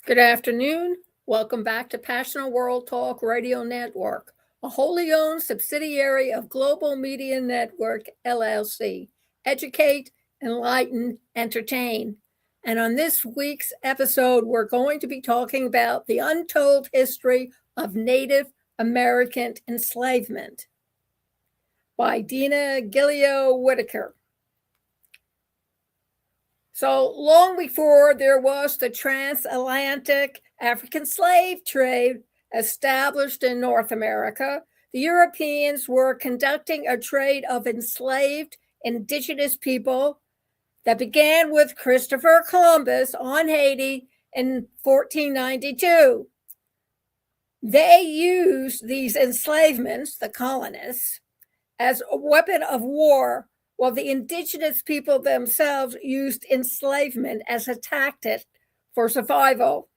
Good afternoon. Welcome back to Passionate World Talk Radio Network, a wholly owned subsidiary of Global Media Network, LLC. Educate, enlighten, entertain. And on this week's episode, we're going to be talking about the untold history of Native American enslavement by Dina Gilio Whitaker. So long before there was the transatlantic African slave trade established in North America, the Europeans were conducting a trade of enslaved indigenous people that began with Christopher Columbus on Haiti in 1492. They used these enslavements, the colonists, as a weapon of war, while the indigenous people themselves used enslavement as a tactic for survival.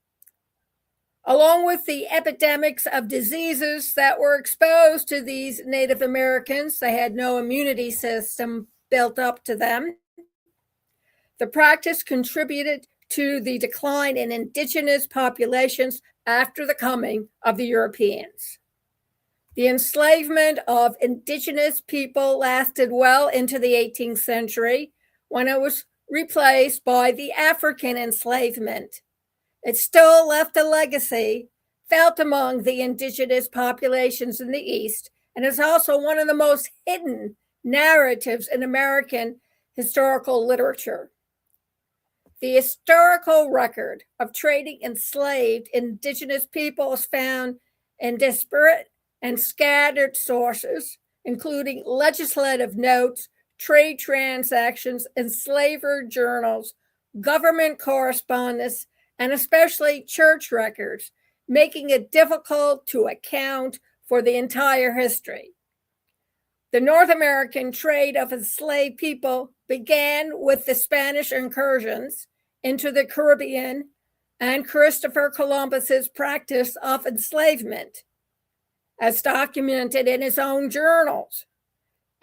Along with the epidemics of diseases that were exposed to these Native Americans, they had no immunity system built up to them. The practice contributed to the decline in indigenous populations after the coming of the Europeans. The enslavement of indigenous people lasted well into the 18th century when it was replaced by the African enslavement. It still left a legacy felt among the indigenous populations in the East, and is also one of the most hidden narratives in American historical literature. The historical record of trading enslaved indigenous people is found in disparate and scattered sources, including legislative notes, trade transactions, enslaver journals, government correspondence, and especially church records, making it difficult to account for the entire history. The North American trade of enslaved people began with the Spanish incursions into the Caribbean and Christopher Columbus's practice of enslavement, as documented in his own journals.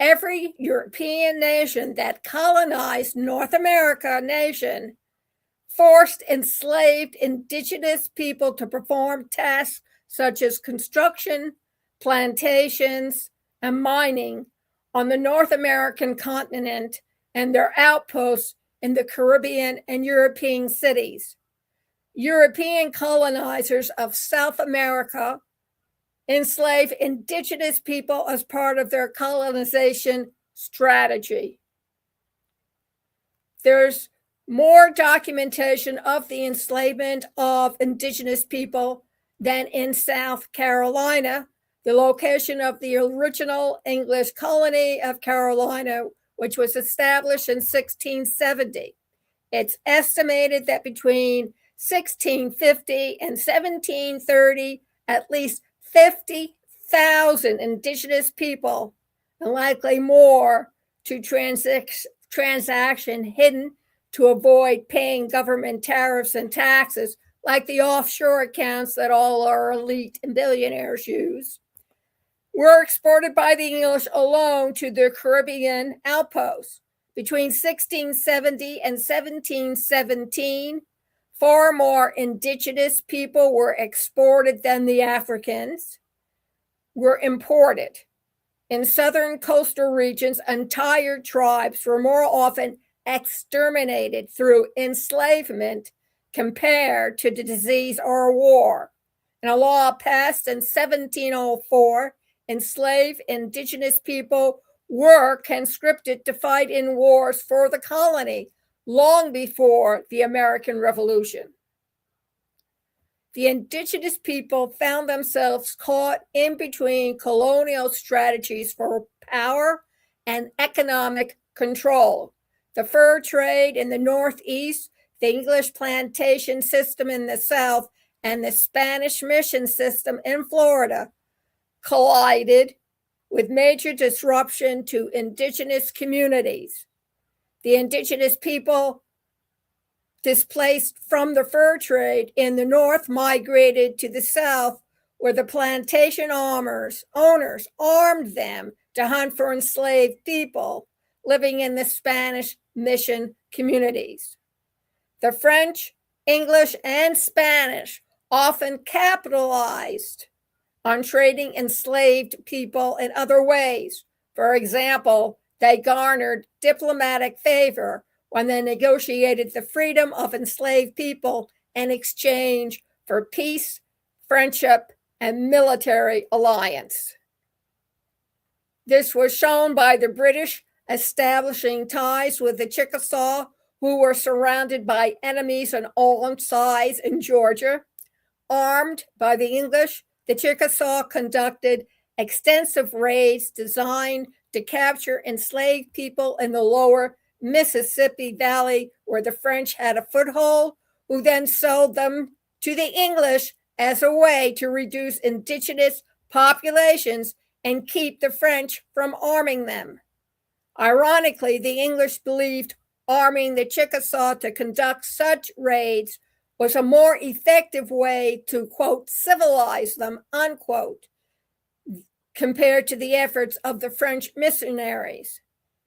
Every European nation that colonized North America nation forced enslaved indigenous people to perform tasks such as construction, plantations, and mining on the North American continent and their outposts in the Caribbean and European cities. European colonizers of South America enslaved indigenous people as part of their colonization strategy. There's more documentation of the enslavement of indigenous people than in South Carolina, the location of the original English colony of Carolina, which was established in 1670. It's estimated that between 1650 and 1730, at least 50,000 indigenous people, and likely more, to transaction hidden to avoid paying government tariffs and taxes, like the offshore accounts that all our elite and billionaires use, were exported by the English alone to the Caribbean outposts. Between 1670 and 1717, far more indigenous people were exported than the Africans were imported. In southern coastal regions, entire tribes were more often exterminated through enslavement compared to the disease or war. In a law passed in 1704, enslaved indigenous people were conscripted to fight in wars for the colony long before the American Revolution. The indigenous people found themselves caught in between colonial strategies for power and economic control. The fur trade in the Northeast, the English plantation system in the South, and the Spanish mission system in Florida collided with major disruption to indigenous communities. The indigenous people displaced from the fur trade in the North migrated to the South, where the plantation owners armed them to hunt for enslaved people living in the Spanish mission communities. The French English and Spanish often capitalized on trading enslaved people in other ways. For example, they garnered diplomatic favor when they negotiated the freedom of enslaved people in exchange for peace, friendship, and military alliance. This was shown by the British establishing ties with the Chickasaw, who were surrounded by enemies on all sides in Georgia. Armed by the English, the Chickasaw conducted extensive raids designed to capture enslaved people in the lower Mississippi Valley, where the French had a foothold, who then sold them to the English as a way to reduce indigenous populations and keep the French from arming them. Ironically, the English believed arming the Chickasaw to conduct such raids was a more effective way to, quote, civilize them, unquote, compared to the efforts of the French missionaries.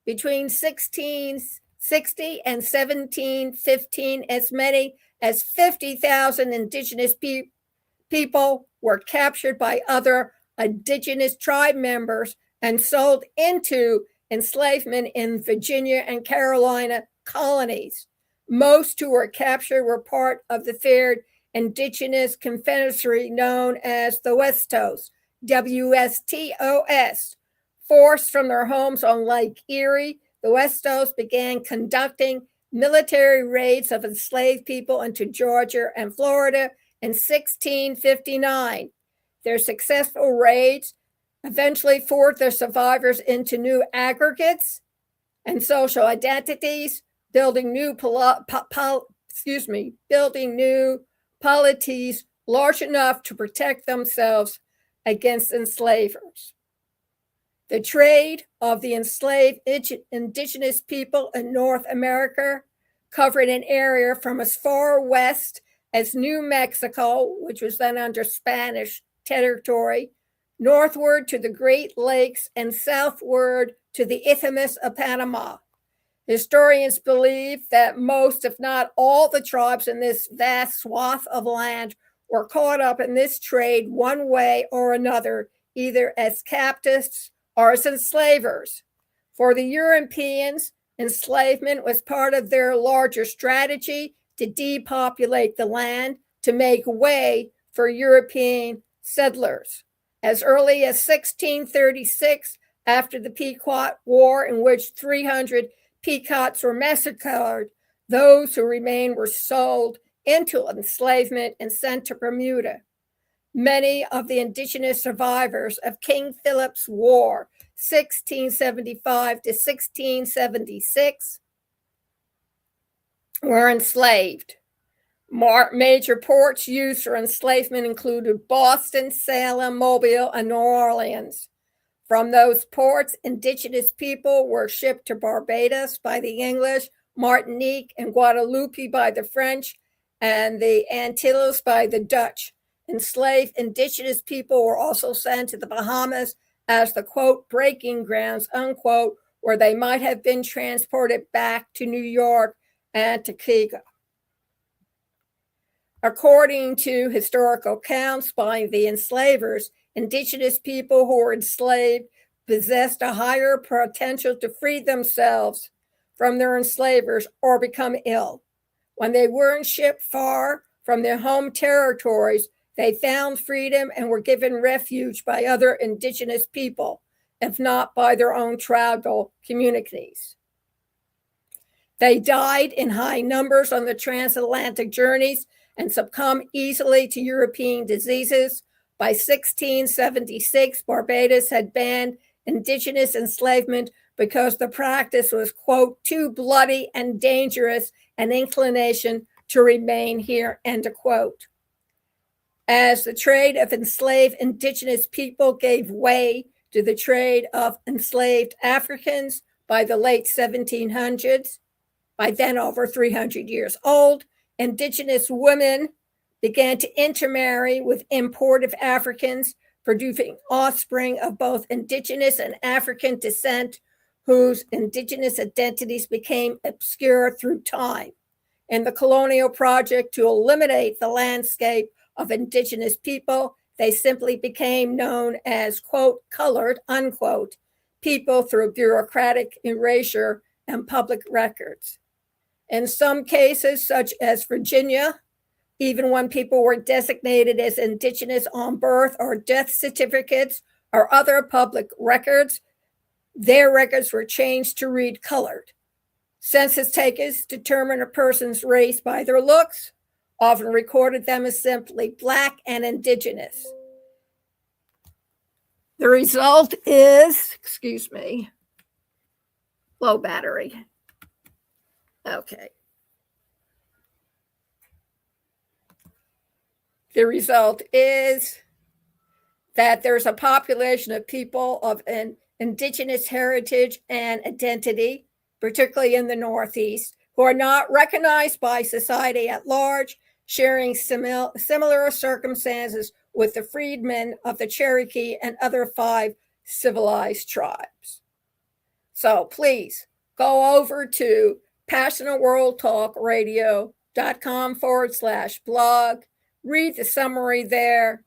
Between 1660 and 1715, as many as 50,000 indigenous people were captured by other indigenous tribe members and sold into enslavement in Virginia and Carolina colonies. Most who were captured were part of the feared indigenous confederacy known as the Westos, WSTOS. Forced from their homes on Lake Erie, the Westos began conducting military raids of enslaved people into Georgia and Florida in 1659. Their successful raids eventually forced their survivors into new aggregates and social identities, building new polities large enough to protect themselves against enslavers. The trade of the enslaved indigenous people in North America covered an area from as far west as New Mexico, which was then under Spanish territory, northward to the Great Lakes, and southward to the Isthmus of Panama. Historians believe that most, if not all, the tribes in this vast swath of land were caught up in this trade one way or another, either as captives or as enslavers. For the Europeans, enslavement was part of their larger strategy to depopulate the land to make way for European settlers. As early as 1636, after the Pequot War, in which 300 Pequots were massacred, those who remained were sold into enslavement and sent to Bermuda. Many of the indigenous survivors of King Philip's War, 1675 to 1676, were enslaved. Major ports used for enslavement included Boston, Salem, Mobile, and New Orleans. From those ports, indigenous people were shipped to Barbados by the English, Martinique and Guadeloupe by the French, and the Antilles by the Dutch. Enslaved indigenous people were also sent to the Bahamas as the, quote, breaking grounds, unquote, where they might have been transported back to New York and Antigua. According to historical accounts by the enslavers, indigenous people who were enslaved possessed a higher potential to free themselves from their enslavers or become ill. When they weren't shipped far from their home territories, they found freedom and were given refuge by other indigenous people, if not by their own tribal communities. They died in high numbers on the transatlantic journeys and succumbed easily to European diseases. By 1676, Barbados had banned indigenous enslavement because the practice was, quote, too bloody and dangerous an inclination to remain here, end of quote. As the trade of enslaved indigenous people gave way to the trade of enslaved Africans by the late 1700s, by then over 300 years old, indigenous women began to intermarry with imported Africans, producing offspring of both indigenous and African descent, whose indigenous identities became obscure through time. In the colonial project to eliminate the landscape of Indigenous people, they simply became known as, quote, colored, unquote, people through bureaucratic erasure and public records. In some cases, such as Virginia, even when people were designated as Indigenous on birth or death certificates or other public records, their records were changed to read colored. Census takers determined a person's race by their looks, often recorded them as simply Black and Indigenous. The result is, excuse me, low battery. Okay. The result is that there's a population of people of an Indigenous heritage and identity, particularly in the Northeast, who are not recognized by society at large, sharing similar circumstances with the freedmen of the Cherokee and other 5 civilized tribes. So please go over to passionateworldtalkradio.com/blog, read the summary there,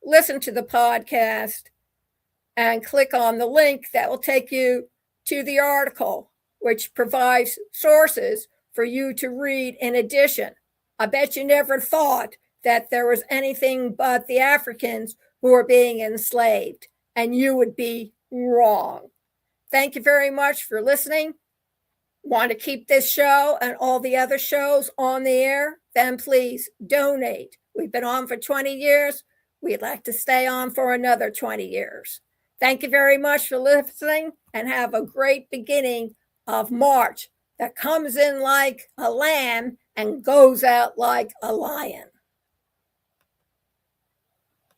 listen to the podcast, and click on the link that will take you to the article, which provides sources for you to read in addition. I bet you never thought that there was anything but the Africans who were being enslaved, and you would be wrong. Thank you very much for listening. Want to keep this show and all the other shows on the air? Then please donate. We've been on for 20 years. We'd like to stay on for another 20 years. Thank you very much for listening, and have a great beginning of March that comes in like a lamb and goes out like a lion.